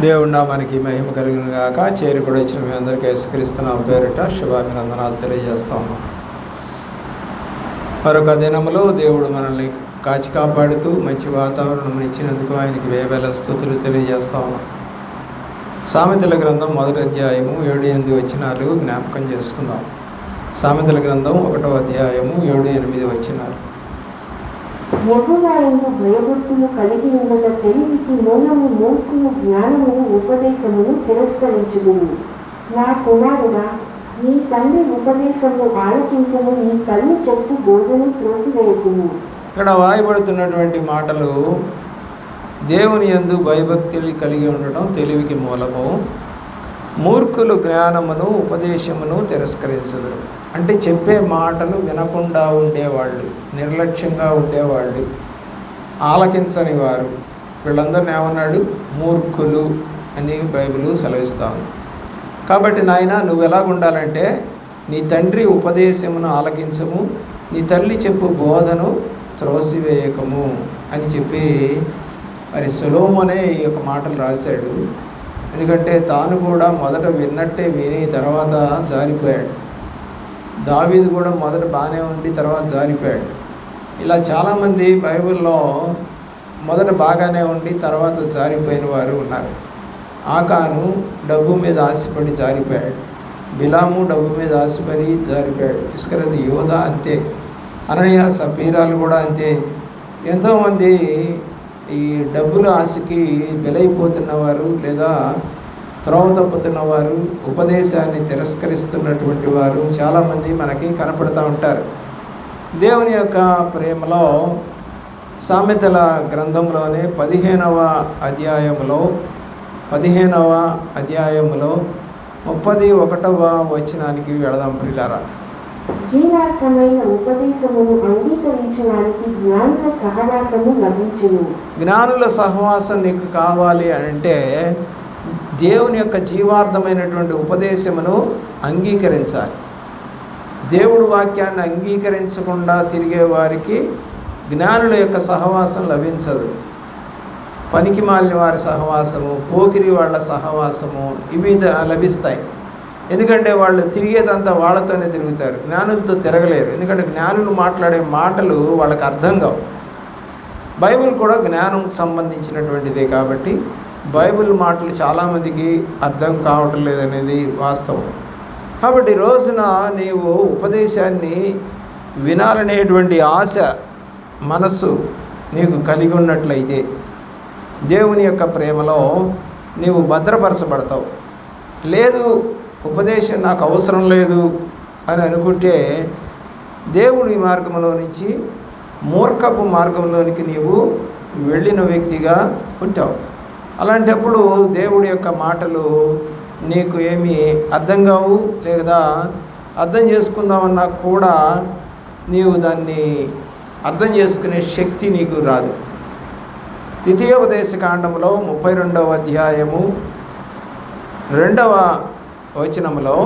దేవుడి నామానికి మహిమ కలిగిన గాక. చేరుకుడి వచ్చిన మీ అందరికీ యేసుక్రీస్తు పేరిట శుభాభినందనాలు తెలియజేస్తా ఉన్నాం. మరొక దినములో దేవుడు మనల్ని కాచి కాపాడుతూ మంచి వాతావరణం ఇచ్చినందుకు ఆయనకి వేవేల స్తుతులు తెలియజేస్తా ఉన్నాం. సామెతల గ్రంథం 1వ అధ్యాయము 7-8 వచనాలు జ్ఞాపకం చేసుకుందాం. సామెతల గ్రంథం 1వ అధ్యాయము 7-8 వచనాలు. యెహోవాయందు భయభక్తులు కలిగి ఉండట తెలివికి మూలము, మూర్ఖులు జ్ఞానమును ఉపదేశమును తిరస్కరించుదురు. నా కుమారుడా, నీ తండ్రి ఉపదేశము ఆలకింపుము, నీ తల్లి చెప్పు బోధను త్రోసివేయకుము. ఇక్కడ వాయబడుతున్నటువంటి మాటలు దేవుని యందు భయభక్తులు కలిగి ఉండటం తెలివికి మూలము, మూర్ఖులు జ్ఞానమును ఉపదేశమును తిరస్కరించుదురు. అంటే చెప్పే మాటలు వినకుండా ఉండేవాళ్ళు, నిర్లక్ష్యంగా ఉండేవాళ్ళు, ఆలకించని వారు, వీళ్ళందరినీ ఏమన్నాడు? మూర్ఖులు అని బైబిల్ సెలవిస్తాను. కాబట్టి నాయన, నువ్వు ఎలాగుండాలంటే నీ తండ్రి ఉపదేశమును ఆలకించము, నీ తల్లి చెప్పు బోధను త్రోసివేయకము అని చెప్పి మరి సొలొమోనే ఈ యొక్క మాటలు రాశాడు. ఎందుకంటే తాను కూడా మొదట విన్నట్టే విని తర్వాత జారిపోయాడు. దావీదు కూడా మొదట బాగానే ఉండి తర్వాత జారిపోయాడు. ఇలా చాలామంది బైబిల్లో మొదట బాగానే ఉండి తర్వాత జారిపోయిన వారు ఉన్నారు. ఆకాను డబ్బు మీద ఆశపడి జారిపోయాడు. బిలాము డబ్బు మీద ఆశపడి జారిపోయాడు. ఇస్కరియోతు యోధా అంతే. అననీయ సఫీరాలు కూడా అంతే. ఎంతోమంది ఈ డబ్బుల ఆశకి బలైపోతున్నవారు లేదా త్రోవ తప్పుతున్నవారు, ఉపదేశాన్ని తిరస్కరిస్తున్నటువంటి వారు చాలామంది మనకి కనపడుతూ ఉంటారు. దేవుని యొక్క ప్రేమలో సామెతల గ్రంథంలోనే 15వ అధ్యాయంలో 31వ వచనానికి వెళదాం ప్రియులారా. జీవార్థమైన ఉపదేశమును అంగీకరించడానికి జ్ఞానుల సహవాసము లభించును. జ్ఞానుల సహవాసం నీకు కావాలి అంటే దేవుని యొక్క జీవార్థమైనటువంటి ఉపదేశమును అంగీకరించాలి. దేవుడు వాక్యాన్ని అంగీకరించకుండా తిరిగే వారికి జ్ఞానుల యొక్క సహవాసం లభించదు. పనికి మాలిన వారి సహవాసము, పోకిరి వాళ్ళ సహవాసము ఇవి లభిస్తాయి. ఎందుకంటే వాళ్ళు తిరిగేదంతా వాళ్ళతోనే తిరుగుతారు, జ్ఞానులతో తిరగలేరు. ఎందుకంటే జ్ఞానులు మాట్లాడే మాటలు వాళ్ళకి అర్థం కావు. బైబిల్ కూడా జ్ఞానం సంబంధించినటువంటిదే కాబట్టి బైబిల్ మాటలు చాలామందికి అర్థం కావటం లేదనేది వాస్తవం. కాబట్టి ఈ రోజున నీవు ఉపదేశాన్ని వినాలనేటువంటి ఆశ మనస్సు నీకు కలిగి ఉన్నట్లయితే దేవుని యొక్క ప్రేమలో నీవు భద్రపరచబడతావు. లేదు, ఉపదేశం నాకు అవసరం లేదు అని అనుకుంటే దేవుడి మార్గంలో నుంచి మూర్ఖపు మార్గంలోనికి నీవు వెళ్ళిన వ్యక్తిగా ఉంటావు. అలాంటప్పుడు దేవుడి యొక్క మాటలు నీకు ఏమీ అర్థం కావు, లేదా అర్థం చేసుకుందామన్నా కూడా నీవు దాన్ని అర్థం చేసుకునే శక్తి నీకు రాదు. ద్వితీయోపదేశ కాండంలో 32వ అధ్యాయము 2వ వచనములో,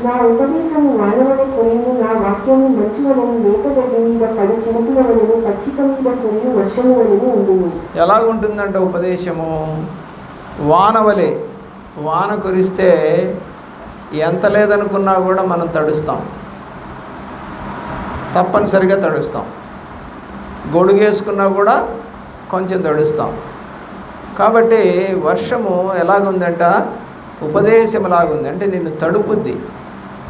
నా ఉపదేశము వానవలె కురియు, నా వాక్యము మంచువలెను, వేపగడ్డి మీద పడి చినుకుల వలెను, పచ్చిక మీద కురియు వర్షము వలెను ఉండును. ఎలాగుంటుందంటే ఉపదేశము వానవలే. వాన కురిస్తే ఎంత లేదనుకున్నా కూడా మనం తడుస్తాం, తప్పనిసరిగా తడుస్తాం. గొడుగేసుకున్నా కూడా కొంచెం తడుస్తాం. కాబట్టి వర్షము ఎలాగుందంట? ఉపదేశం ఎలాగుంది అంటే నిన్ను తడుపుద్ది,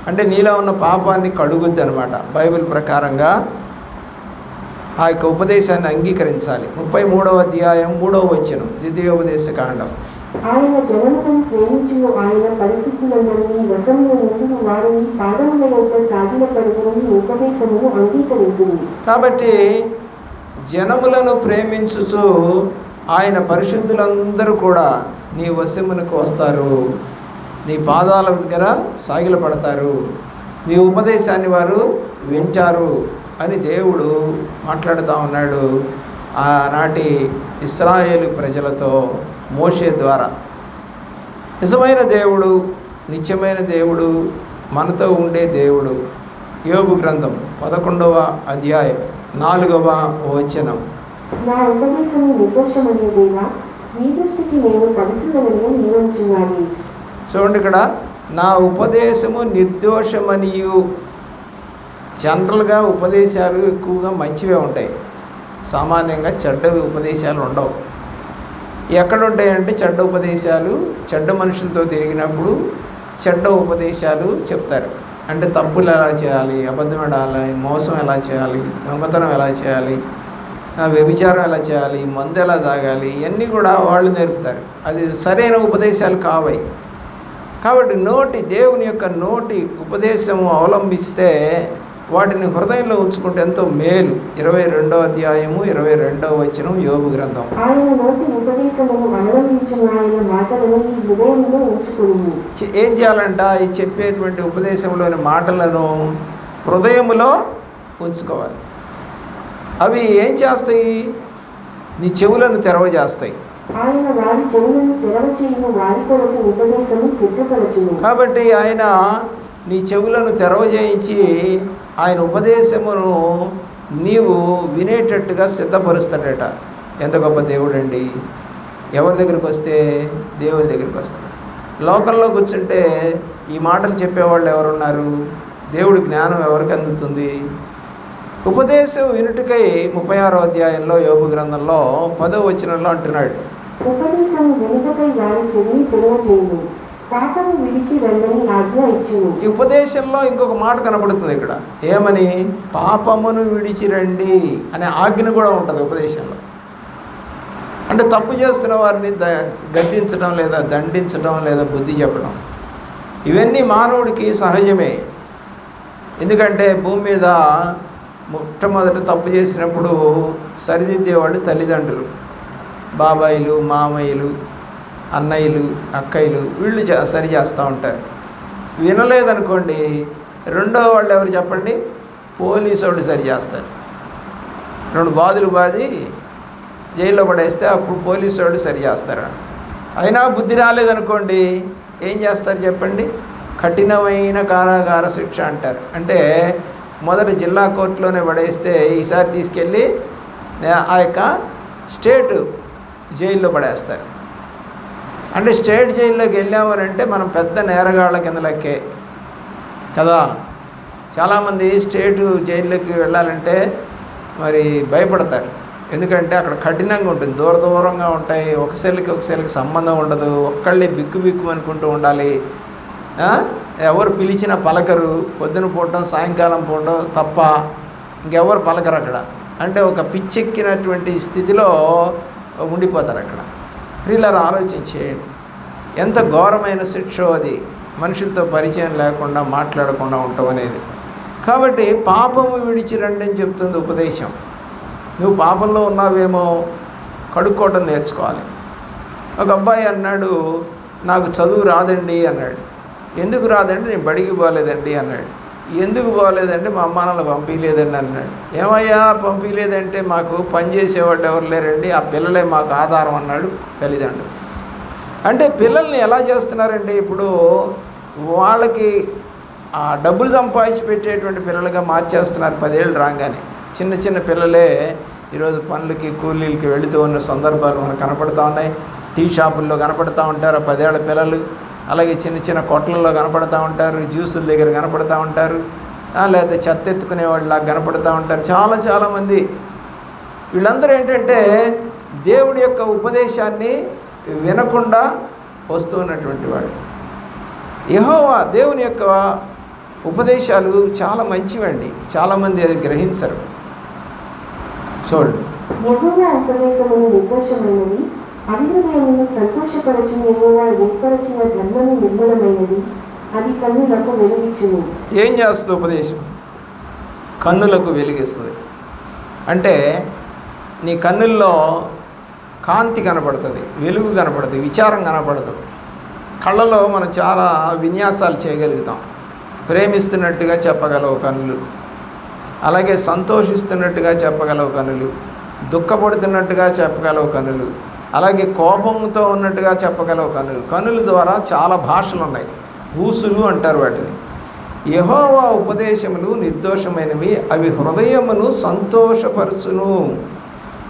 అంటే నీలో ఉన్న పాపాన్ని కడుగుద్ది అనమాట. బైబిల్ ప్రకారంగా ఆ యొక్క ఉపదేశాన్ని అంగీకరించాలి. 33వ అధ్యాయం 3వ వచనం ద్వితీయోపదేశ కాండం. ఆయన జనములను ప్రేమించును, ఆయన పరిస్థితులందరినీ వశములో నుండును, వారిని పాదముల యొక్క సాగిల పరుగుని ఉపదేశమును అంగీకరించును. కాబట్టి జనములను ప్రేమించుచు ఆయన పరిశుద్ధులందరూ కూడా నీ వశమునకు వస్తారు, నీ పాదాల దగ్గర సాగిల పడతారు, నీ ఉపదేశాన్ని వారు వింటారు అని దేవుడు మాట్లాడుతూ ఉన్నాడు ఆనాటి ఇశ్రాయేలు ప్రజలతో మోషే ద్వారా. నిజమైన దేవుడు, నిత్యమైన దేవుడు, మనతో ఉండే దేవుడు. యోబు గ్రంథం 11వ అధ్యాయం 4వ వచనం. నా ఉపదేశము నిర్దోషమనే దేవా, నీ దృష్టికి నేను పవిత్రుడనని నీవంచున్నాను. చూడండి, ఇక్కడ నా ఉపదేశము నిర్దోషమనియు. జనరల్గా ఉపదేశాలు ఎక్కువగా మంచివే ఉంటాయి, సామాన్యంగా చెడ్డ ఉపదేశాలు ఉండవు. ఎక్కడ ఉంటాయంటే చెడ్డ ఉపదేశాలు, చెడ్డ మనుషులతో తిరిగినప్పుడు చెడ్డ ఉపదేశాలు చెప్తారు. అంటే తప్పులు ఎలా చేయాలి, అబద్ధం ఆడాలి, మోసం ఎలా చేయాలి, దొంగతనం ఎలా చేయాలి, వ్యభిచారం ఎలా చేయాలి, మందు ఎలా తాగాలి, ఇవన్నీ కూడా వాళ్ళు నేర్పుతారు. అది సరైన ఉపదేశాలు కావాయి. కాబట్టి దేవుని యొక్క నోటి ఉపదేశము అవలంబిస్తే వాటిని హృదయంలో ఉంచుకుంటే ఎంతో మేలు. 22వ అధ్యాయము 22వ వచనం యోబు గ్రంథం. ఆయన నోటి ఉపదేశమును అవలంబించును, ఆయన మాటలను నీ హృదయంలో ఉంచుకొనుము. ఏం చేయాలంట? ఈ చెప్పేటువంటి ఉపదేశంలోని మాటలను హృదయములో ఉంచుకోవాలి. అవి ఏం చేస్తాయి? నీ చెవులను తెరవజేస్తాయి. ఆయన వారి చెవులను తెరవచేయును, వారి కొరకు ఉపదేశము సిద్ధపరచును. కాబట్టి ఆయన నీ చెవులను తెరవజేయించి ఆయన ఉపదేశమును నీవు వినేటట్టుగా సిద్ధపరుస్తాడట. ఎంత గొప్ప దేవుడండి! ఎవరి దగ్గరికి వస్తే? దేవుని దగ్గరికి వస్తే. లోకంలో కూర్చుంటే ఈ మాటలు చెప్పేవాళ్ళు ఎవరున్నారు? దేవుడి జ్ఞానం ఎవరికి అందుతుంది? ఉపదేశం వినుటకై 36వ అధ్యాయంలో యోబు గ్రంథంలో 10వ వచనంలో అంటున్నాడు, ఉపదేశము వినుటకై వారి చెవిని తెరవచేయును, పాపము విడిచి రండని ఆజ్ఞ ఇచ్చును. ఈ ఉపదేశంలో ఇంకొక మాట కనబడుతుంది ఇక్కడ. ఏమని? పాపమును విడిచి రండి అనే ఆజ్ఞ కూడా ఉంటుంది ఉపదేశంలో. అంటే తప్పు చేస్తున్న వారిని గద్దించడం లేదా దండించడం లేదా బుద్ధి చెప్పడం, ఇవన్నీ మానవుడికి సహజమే. ఎందుకంటే భూమి మీద మొట్టమొదట తప్పు చేసినప్పుడు సరిదిద్దేవాళ్ళు తల్లిదండ్రులు, బాబాయిలు, మామయ్యలు, అన్నయ్యలు, అక్కయ్యలు, వీళ్ళు సరి చేస్తూ ఉంటారు. వినలేదనుకోండి, రెండో వాళ్ళు ఎవరు చెప్పండి? పోలీసు వాళ్ళు సరి చేస్తారు. 2 బాధలు బాది జైల్లో పడేస్తే అప్పుడు పోలీసు వాళ్ళు సరి చేస్తారు. అయినా బుద్ధి రాలేదనుకోండి, ఏం చేస్తారు చెప్పండి? కఠినమైన కారాగార శిక్ష అంటారు. అంటే మొదట జిల్లా కోర్టులోనే పడేస్తే ఈసారి తీసుకెళ్ళి ఆ యొక్క స్టేట్ జైల్లో పడేస్తారు. అంటే స్టేట్ జైల్లోకి వెళ్ళామనంటే మనం పెద్ద నేరగాళ్ళ కింద లెక్కే కదా. చాలామంది స్టేట్ జైల్లోకి వెళ్ళాలంటే మరి భయపడతారు. ఎందుకంటే అక్కడ కఠినంగా ఉంటుంది, దూరంగా ఉంటాయి, ఒక సెల్కి సంబంధం ఉండదు, ఒక్కళ్ళే బిక్కు అనుకుంటూ ఉండాలి. ఎవరు పిలిచినా పలకరు, పొద్దున పోవడం సాయంకాలం పోవడం తప్ప ఇంకెవరు పలకరు అక్కడ. అంటే ఒక పిచ్చెక్కినటువంటి స్థితిలో ఉండిపోతారు అక్కడ. ప్రియులారా, ఆలోచించేయండి, ఎంత ఘోరమైన శిక్ష అది, మనుషులతో పరిచయం లేకుండా మాట్లాడకుండా ఉండటం అనేది. కాబట్టి పాపము విడిచి రండి అని చెప్తుంది ఉపదేశం. నువ్వు పాపంలో ఉన్నావేమో, కడుక్కోవటం నేర్చుకోవాలి. ఒక అబ్బాయి అన్నాడు, నాకు చదువు రాదండి అన్నాడు. ఎందుకు రాదండి? నేను బడికి పోలేదండి అన్నాడు. ఎందుకు పోలేదంటే మా అమ్మ నాన్న పంపించలేదండి అన్నాడు. ఏమయ్యా పంపించలేదంటే? మాకు పని చేసేవాళ్ళు ఎవరు లేరండి, ఆ పిల్లలే మాకు ఆధారం అన్నాడు తల్లిదండ్రులు. అంటే పిల్లల్ని ఎలా చేస్తున్నారంటే ఇప్పుడు వాళ్ళకి ఆ డబ్బులు సంపాదించి పెట్టేటువంటి పిల్లలుగా మార్చేస్తున్నారు. 10 ఏళ్ళు రాగానే చిన్న పిల్లలే ఈరోజు పనులకి కూలీలకి వెళుతూ ఉన్న సందర్భాలు మనకు కనపడుతూ ఉన్నాయి. టీ షాపుల్లో కనపడుతూ ఉంటారు 10 ఏళ్ల పిల్లలు. అలాగే చిన్న కొట్లలో కనపడుతూ ఉంటారు, జ్యూసుల దగ్గర కనపడుతూ ఉంటారు, లేకపోతే చెత్త ఎత్తుకునే వాళ్ళలాగా కనపడుతూ ఉంటారు చాలామంది. వీళ్ళందరూ ఏంటంటే దేవుడి యొక్క ఉపదేశాన్ని వినకుండా వస్తున్నటువంటి వాళ్ళు. యెహోవా దేవుని యొక్క ఉపదేశాలు చాలా మంచివండి, చాలామంది అది గ్రహించరు. చూడండి, యెహోవా ఉపదేశమును నిర్దోషమైనది, అవిహృదయమును సంతోషపరచును. యెహోవా ఏర్పరచిన ధర్మము నిర్మలమైనది, అది కన్నులకు వెలుగిచ్చును. ఏం చేస్తుంది ఉపదేశం? కన్నులకు వెలిగిస్తుంది. అంటే నీ కన్నుల్లో కాంతి కనపడుతుంది, వెలుగు కనపడుతుంది, విచారం కనపడదు. కళ్ళలో మనం చాలా విన్యాసాలు చేయగలుగుతాం. ప్రేమిస్తున్నట్టుగా చెప్పగలవు కన్నులు, అలాగే సంతోషిస్తున్నట్టుగా చెప్పగలవు కన్నులు, దుఃఖపడుతున్నట్టుగా చెప్పగలవు కన్నులు, అలాగే కోపంతో ఉన్నట్టుగా చెప్పగలవు కన్నులు. కన్నుల ద్వారా చాలా భాషలు ఉన్నాయి, ఊసులు అంటారు వాటిని. యెహోవా ఉపదేశములు నిర్దోషమైనవి, అవి హృదయమును సంతోషపరచును.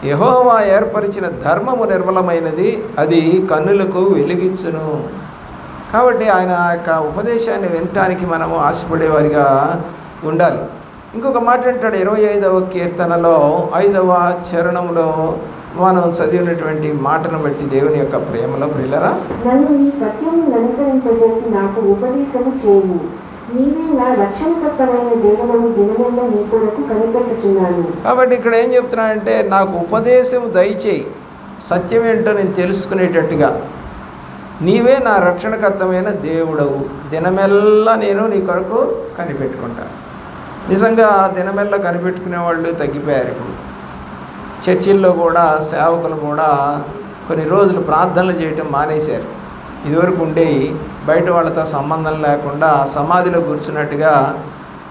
యెహోవా ఏర్పరిచిన ధర్మము నిర్మలమైనది, అది కన్నులకు వెలిగించును. కాబట్టి ఆయన యొక్క ఉపదేశాన్ని వినటానికి మనము ఆశపడేవారిగా ఉండాలి. ఇంకొక మాట అంటాడు 25వ కీర్తనలో 5వ చరణంలో మనం చదివినటువంటి మాటను బట్టి దేవుని యొక్క ప్రేమలో ప్రియులరా, నన్ను నీ సత్యమును అనుసరింపజేసి నాకు ఉపదేశము చేయు. నీవే నా రక్షణకర్తమైన దేవుడని దినమెల్లా నీ కొరకు కనిపెట్టుచున్నాను. కాబట్టి ఇక్కడ ఏం చెప్తున్నానంటే, నాకు ఉపదేశం దయచేయి, సత్యం ఏంటో నేను తెలుసుకునేటట్టుగా. నీవే నా రక్షణకర్తమైన దేవుడవు, దినమెల్లా నేను నీ కొరకు కనిపెట్టుకుంటాను. నిజంగా దినమెల్లా కనిపెట్టుకునే వాళ్ళు తగ్గిపోయారు. ఇప్పుడు చర్చిల్లో కూడా సేవకులు కూడా కొన్ని రోజులు ప్రార్థనలు చేయటం మానేశారు. ఇదివరకు ఉండేవి బయట వాళ్ళతో సంబంధం లేకుండా సమాధిలో కూర్చున్నట్టుగా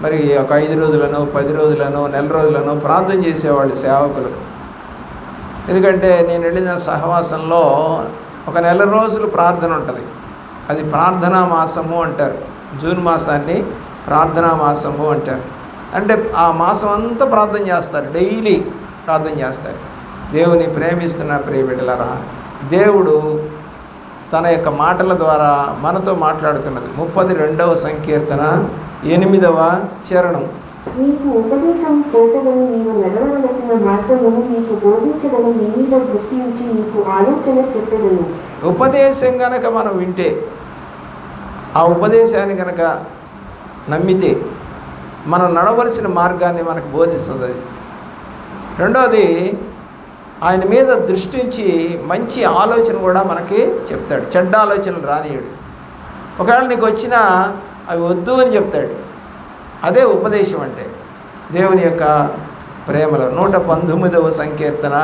మరి ఒక 5 రోజులను 10 రోజులను నెల రోజులను ప్రార్థన చేసేవాళ్ళు సేవకులు. ఎందుకంటే నేను వెళ్ళిన సహవాసంలో ఒక నెల రోజులు ప్రార్థన ఉంటుంది. అది ప్రార్థనా మాసము అంటారు. జూన్ మాసాన్ని ప్రార్థనా మాసము అంటారు. అంటే ఆ మాసం అంతా ప్రార్థన చేస్తారు, డైలీ ప్రార్థన చేస్తారు. దేవుని ప్రేమిస్తున్న ప్రియ బిడ్డలారా, దేవుడు తన యొక్క మాటల ద్వారా మనతో మాట్లాడుతున్నది. 32వ సంకీర్తన 8వ చరణం. నీకు ఉపదేశం చేసేదని నీవు నడవవలసిన మార్గమును నీకు బోధించదని నీ మీద దృష్టి ఉంచి నీకు ఆలోచన చెప్పేదను. ఉపదేశం గనక మనం వింటే, ఆ ఉపదేశాన్ని గనక నమ్మితే మనం నడవలసిన మార్గాన్ని మనకు బోధిస్తుంది. అది రెండవది, ఆయన మీద దృష్టించి మంచి ఆలోచన కూడా మనకి చెప్తాడు. చెడ్డ ఆలోచనలు రానియడు. ఒకవేళ నీకు వచ్చినా అవి వద్దు అని చెప్తాడు. అదే ఉపదేశం అంటే దేవుని యొక్క ప్రేమలో. 119వ సంకీర్తన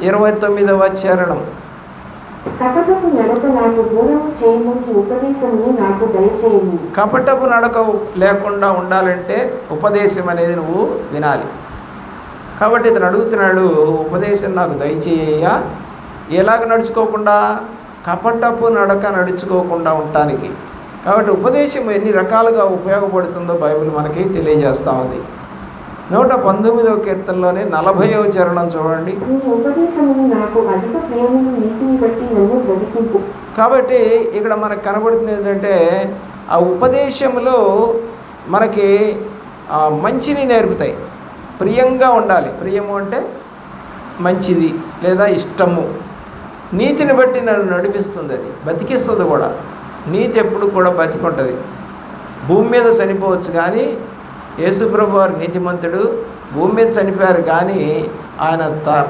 29వ చరణం. కపటపు నడక నాకు దూరము చేయము, నీ ఉపదేశమును నాకు దయచేయము. కపటపు నడక లేకుండా ఉండాలంటే ఉపదేశం అనేది నువ్వు వినాలి. కాబట్టి ఇతను అడుగుతున్నాడు, ఉపదేశం నాకు దయచేయ. ఎలాగ నడుచుకోకుండా? కపటపు నడక నడుచుకోకుండా ఉండటానికి. కాబట్టి ఉపదేశం ఎన్ని రకాలుగా ఉపయోగపడుతుందో బైబిల్ మనకి తెలియజేస్తూ ఉంది. 119వ కీర్తనలోనే 40వ చరణం చూడండి. నీ ఉపదేశమును నాకు అధిక ప్రియమును, నీతిని బట్టి నన్ను బ్రతికింపు. కాబట్టి ఇక్కడ మనకు కనబడుతుంది ఏంటంటే, ఆ ఉపదేశంలో మనకి మంచిని నేర్పుతాయి. ప్రియంగా ఉండాలి. ప్రియము అంటే మంచిది లేదా ఇష్టము. నీతిని బట్టి నన్ను నడిపిస్తుంది, అది బతికిస్తుంది కూడా. నీతి ఎప్పుడు కూడా బతికుంటుంది. భూమి మీద చనిపోవచ్చు కానీ యేసుప్రభు వారు నీతిమంతుడు. భూమి మీద చనిపోయారు కానీ ఆయన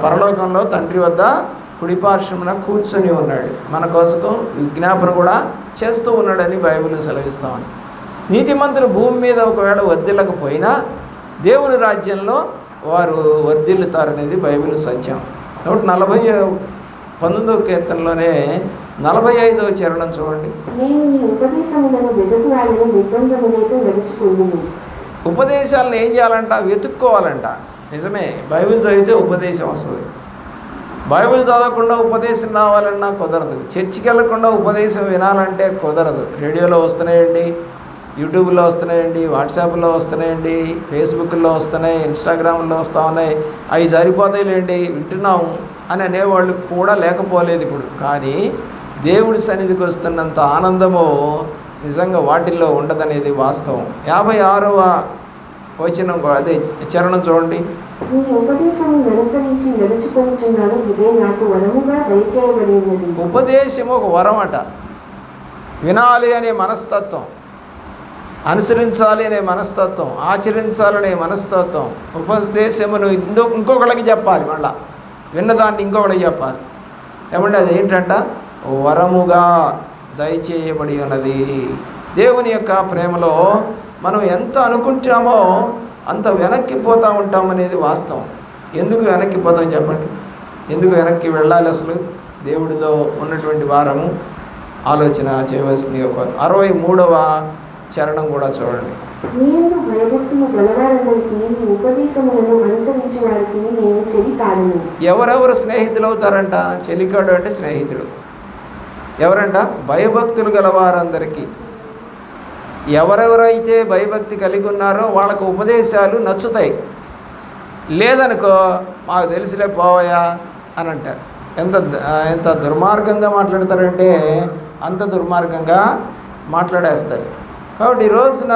పరలోకంలో తండ్రి వద్ద కుడిపార్శ్వమున కూర్చొని ఉన్నాడు. మన కోసం విజ్ఞాపన కూడా చేస్తూ ఉన్నాడని బైబిల్ సెలవిస్తామని. నీతిమంతులు భూమి మీద ఒకవేళ వర్ధిల్లకపోయినా దేవుని రాజ్యంలో వారు వర్ధిల్లుతారనేది బైబిల్ సత్యం. 119వ కీర్తనలోనే 45వ చరణం చూడండి. నేను నీ ఉపదేశములను వెతుకువాడని నిర్బంధములతో నడుచుకుందును. ఉపదేశాలను ఏం చేయాలంట? వెతుక్కోవాలంట. నిజమే, బైబిల్ చదివితే ఉపదేశం వస్తుంది. బైబిల్ చదవకుండా ఉపదేశం రావాలన్నా కుదరదు. చర్చికి వెళ్ళకుండా ఉపదేశం వినాలంటే కుదరదు. రేడియోలో వస్తున్నాయండి, యూట్యూబ్లో వస్తున్నాయండి, వాట్సాప్లో వస్తున్నాయండి, ఫేస్బుక్లో వస్తున్నాయి, ఇన్స్టాగ్రామ్లో వస్తూ ఉన్నాయి. అవి సరిపోతాయిలేండి వింటున్నాము అని అనేవాళ్ళు కూడా లేకపోలేదు ఇప్పుడు. కానీ దేవుడి సన్నిధికి వస్తున్నంత ఆనందము నిజంగా వాటిల్లో ఉండదనేది వాస్తవం. 56వ వచనం అదే చరణం చూడండి. నీ ఉపదేశమును అనుసరించి నడుచుకొనుచున్నాను, ఇదే నాకు వరముగా దయచేయబడి ఉన్నది. ఉపదేశం ఒక వరం అట. వినాలి అనే మనస్తత్వం, అనుసరించాలి అనే మనస్తత్వం, ఆచరించాలనే మనస్తత్వం. ఉపదేశమును ఇంకొకళ్ళకి చెప్పాలి, మళ్ళా విన్నదాన్ని ఇంకొకళ్ళకి చెప్పాలి. ఏమంటే అది ఏంటంట? వరముగా దయచేయబడి ఉన్నది. దేవుని యొక్క ప్రేమలో మనం ఎంత అనుకుంటామో అంత వెనక్కిపోతూ ఉంటామనేది వాస్తవం. ఎందుకు వెనక్కిపోతాం చెప్పండి? ఎందుకు వెనక్కి వెళ్ళాలి? అసలు దేవుడిలో ఉన్నటువంటి వారము ఆలోచన చేయవలసింది. 63వ చరణం కూడా చూడండి. నేను భయభక్తులు గలవారందరికీ నీ ఉపదేశములను అనుసరించే వారికి నేను చెలి కాడను. ఎవరెవరు స్నేహితులు అవుతారంట? చెలికాడు అంటే స్నేహితుడు. ఎవరంట? భయభక్తులు గలవారందరికీ. ఎవరెవరైతే భయభక్తి కలిగి ఉన్నారో వాళ్ళకు ఉపదేశాలు నచ్చుతాయి. లేదనుకో మాకు తెలిసిలే పోవయా అని అంటారు. ఎంత దుర్మార్గంగా మాట్లాడతారంటే అంత దుర్మార్గంగా మాట్లాడేస్తారు. కాబట్టి ఈ రోజున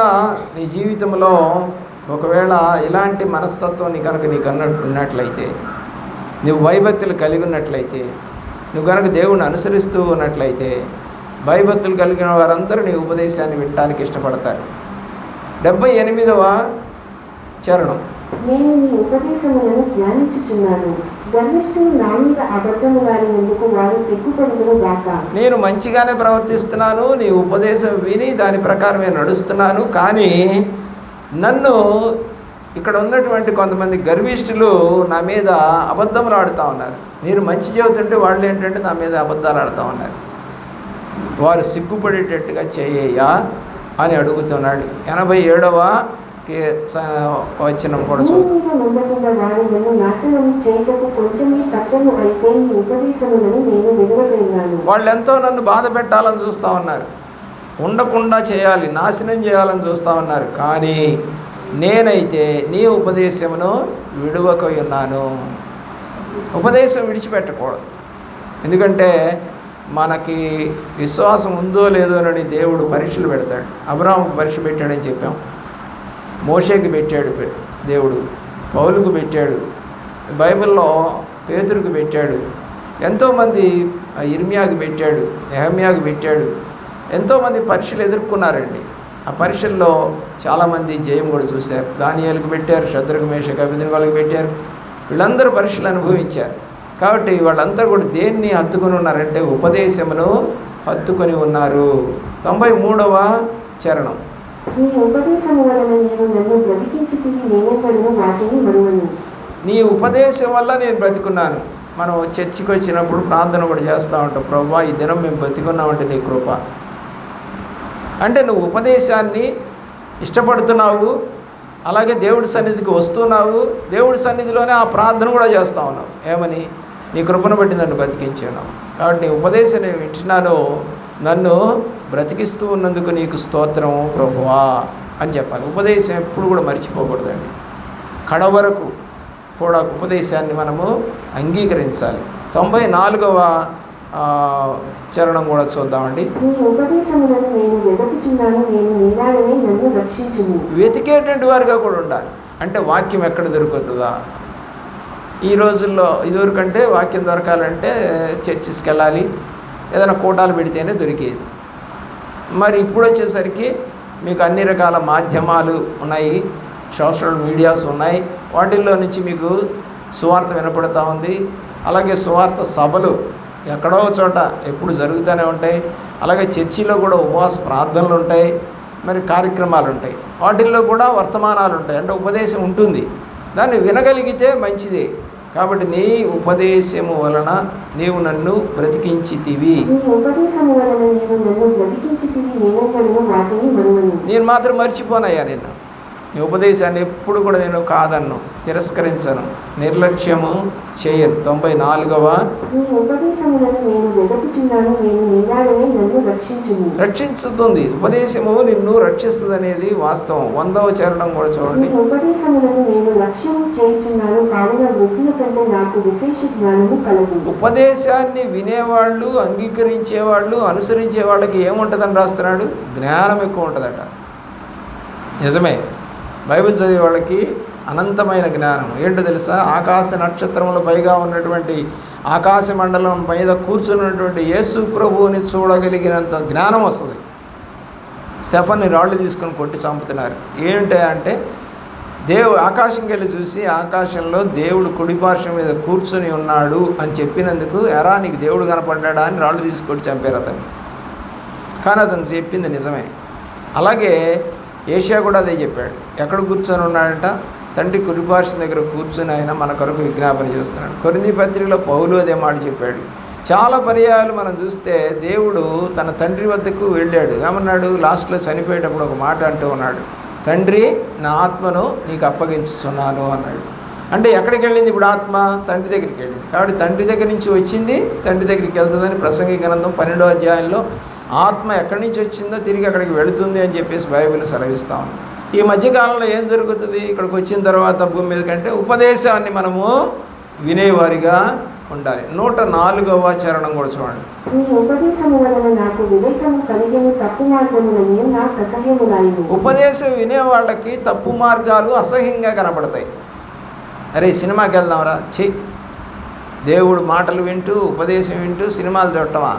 నీ జీవితంలో ఒకవేళ ఇలాంటి మనస్తత్వం నీకు ఉన్నట్లయితే, నువ్వు భయభక్తులు కలిగి ఉన్నట్లయితే, నువ్వు కనుక దేవుణ్ణి అనుసరిస్తూ ఉన్నట్లయితే, భయభక్తులు కలిగిన వారందరూ నీ ఉపదేశాన్ని వినడానికి ఇష్టపడతారు. 78వ చరణం. నేను నీ ఉపదేశములను ధ్యానించుచున్నాను, గర్విష్ఠులు నా మీద అబద్ధములాడినందుకు వారు సిగ్గుపడుదురు గాక. నేను మంచిగానే ప్రవర్తిస్తున్నాను, నీ ఉపదేశం విని దాని ప్రకారమే నడుస్తున్నాను, కానీ నన్ను ఇక్కడ ఉన్నటువంటి కొంతమంది గర్విష్ఠులు నా మీద అబద్ధములు ఆడుతూ ఉన్నారు. మీరు మంచి చెబుతుంటే వాళ్ళు ఏంటంటే నా మీద అబద్ధాలు ఆడుతూ ఉన్నారు. వారు సిగ్గుపడేటట్టుగా చేయయ్యా అని అడుగుతున్నాడు. 87వ వచనం కూడా వాళ్ళు ఎంతో నన్ను బాధ పెట్టాలని చూస్తూ ఉన్నారు, ఉండకుండా చేయాలి, నాశనం చేయాలని చూస్తూ ఉన్నారు. కానీ నేనైతే నీ ఉపదేశమును విడువకై ఉన్నాను. ఉపదేశం విడిచిపెట్టకూడదు. ఎందుకంటే మనకి విశ్వాసం ఉందో లేదో అని దేవుడు పరీక్షలు పెడతాడు. అబ్రాహాముకు పరీక్ష పెట్టాడని చెప్పాం, మోషేకి పెట్టాడు దేవుడు, పౌలుకు పెట్టాడు, బైబిల్లో పేతురుకు పెట్టాడు, ఎంతోమంది ఇర్మియాకు పెట్టాడు, నెహమ్యాకు పెట్టాడు. ఎంతోమంది పరీక్షలు ఎదుర్కొన్నారండి. ఆ పరీక్షల్లో చాలామంది జయం కూడా చూశారు. దానియేలుకు పెట్టారు, శద్రకు మేషకు అబేద్నెగోలకు పెట్టారు. వీళ్ళందరూ పరీక్షలు అనుభవించారు. కాబట్టి వాళ్ళందరూ కూడా దేన్ని హత్తుకొని ఉన్నారంటే ఉపదేశమును హత్తుకొని ఉన్నారు. 93వ చరణం. నీ ఉపదేశం వల్ల నేను బ్రతికున్నాను. మనం చర్చికి వచ్చినప్పుడు ప్రార్థన కూడా చేస్తూ ఉంటాం, ప్రభువా ఈ దినం మేము బ్రతికున్నామంటే నీ కృప. అంటే నువ్వు ఉపదేశాన్ని ఇష్టపడుతున్నావు, అలాగే దేవుడి సన్నిధికి వస్తున్నావు, దేవుడి సన్నిధిలోనే ఆ ప్రార్థన కూడా చేస్తూ ఉన్నావు. ఏమని? నీ కృపను బట్టి నన్ను బ్రతికించున్నావు. కాబట్టి నీ ఉపదేశం నేను వింటున్నాను, నన్ను బ్రతికిస్తూ ఉన్నందుకు నీకు స్తోత్రం ప్రభువా అని చెప్పాలి. ఉపదేశం ఎప్పుడు కూడా మర్చిపోకూడదండి. కడవరకు కూడా ఉపదేశాన్ని మనము అంగీకరించాలి. 94వ చరణం కూడా చూద్దామండి. వెతికేటువంటి వారుగా కూడా ఉండాలి. అంటే వాక్యం ఎక్కడ దొరుకుతుందా? ఈ రోజుల్లో ఇదివరకంటే వాక్యం దొరకాలంటే చర్చిస్కి వెళ్ళాలి, ఏదైనా కూటాలు పెడితేనే దొరికేది. మరి ఇప్పుడు వచ్చేసరికి మీకు అన్ని రకాల మాధ్యమాలు ఉన్నాయి, సోషల్ మీడియాస్ ఉన్నాయి, వాటిల్లో నుంచి మీకు సువార్త వినపడుతూ ఉంది. అలాగే సువార్త సభలు ఎక్కడో చోట ఎప్పుడు జరుగుతూనే ఉంటాయి. అలాగే చర్చిలో కూడా ఉపవాస ప్రార్థనలు ఉంటాయి, మరి కార్యక్రమాలు ఉంటాయి, వాటిల్లో కూడా వర్తమానాలు ఉంటాయి. అంటే ఉపదేశం ఉంటుంది, దాన్ని వినగలిగితే మంచిదే. కాబట్టి నీ ఉపదేశము వలన నీవు నన్ను బ్రతికించితివి. నేను మాత్రం మర్చిపోనయ్యా నిన్ను. నీ ఉపదేశాన్ని ఎప్పుడు కూడా నేను కాదన్ను, తిరస్కరించను, నిర్లక్ష్యము చేయను. 94వ. రక్షించుతుంది ఉపదేశము, నిన్ను రక్షిస్తుంది అనేది వాస్తవం. 100వ చరణం కూడా చూడండి. ఉపదేశాన్ని వినేవాళ్ళు, అంగీకరించేవాళ్ళు, అనుసరించే వాళ్ళకి ఏముంటుందని రాస్తున్నాడు? జ్ఞానం ఎక్కువ ఉంటుందట. నిజమే, బైబిల్ చదివే వాళ్ళకి అనంతమైన జ్ఞానం. ఏంటో తెలుసా? ఆకాశ నక్షత్రముల పైగా ఉన్నటువంటి ఆకాశ మండలం మీద కూర్చున్నటువంటి యేసు ప్రభువుని చూడగలిగినంత జ్ఞానం వస్తుంది. స్టెఫన్ని రాళ్ళు తీసుకొని కొట్టి చంపుతున్నారు. ఏంటంటే ఆకాశంకి వెళ్ళి చూసి ఆకాశంలో దేవుడు కుడిపార్శ్వం మీద కూర్చొని ఉన్నాడు అని చెప్పినందుకు, ఎరా నీకు దేవుడు కనపడ్డా అని రాళ్ళు తీసుకొట్టి చంపారు అతను. కానీ అతను చెప్పింది నిజమే. అలాగే ఏషియా కూడా అదే చెప్పాడు. ఎక్కడ కూర్చొని ఉన్నాడంట? తండ్రి కుడిపార్శ్వం దగ్గర కూర్చొని ఆయన మన కొరకు విజ్ఞాపన చేస్తున్నాడు. కొరింథీ పత్రికలో పౌలు అదే మాట చెప్పాడు. చాలా పర్యాయాలు మనం చూస్తే దేవుడు తన తండ్రి వద్దకు వెళ్ళాడు. ఏమన్నాడు? లాస్ట్లో చనిపోయేటప్పుడు ఒక మాట అంటూ ఉన్నాడు, తండ్రి నా ఆత్మను నీకు అప్పగించుచున్నాను అన్నాడు. అంటే ఎక్కడికి వెళ్ళింది ఇప్పుడు ఆత్మ? తండ్రి దగ్గరికి వెళ్ళింది. కాబట్టి తండ్రి దగ్గర నుంచి వచ్చింది తండ్రి దగ్గరికి వెళ్తుందని ప్రసంగి గ్రంథం 12వ అధ్యాయంలో ఆత్మ ఎక్కడి నుంచి వచ్చిందో తిరిగి అక్కడికి వెళుతుంది అని చెప్పేసి బైబిల్ సెలవిస్తాం. ఈ మధ్యకాలంలో ఏం జరుగుతుంది? ఇక్కడికి వచ్చిన తర్వాత భూమి మీద కంటే ఉపదేశాన్ని మనము వినేవారిగా ఉండాలి. 104వ చరణం కూడా చూడండి. నీ ఉపదేశము వలన నాకు వివేకము కలిగెను, తప్పు మార్గములను నాకు అసహ్యములాయెను. ఉపదేశం వినేవాళ్ళకి తప్పు మార్గాలు అసహ్యంగా కనపడతాయి. అరే సినిమాకి వెళ్దాంరా, దేవుడు మాటలు వింటూ ఉపదేశం వింటూ సినిమాలు చూడటమా,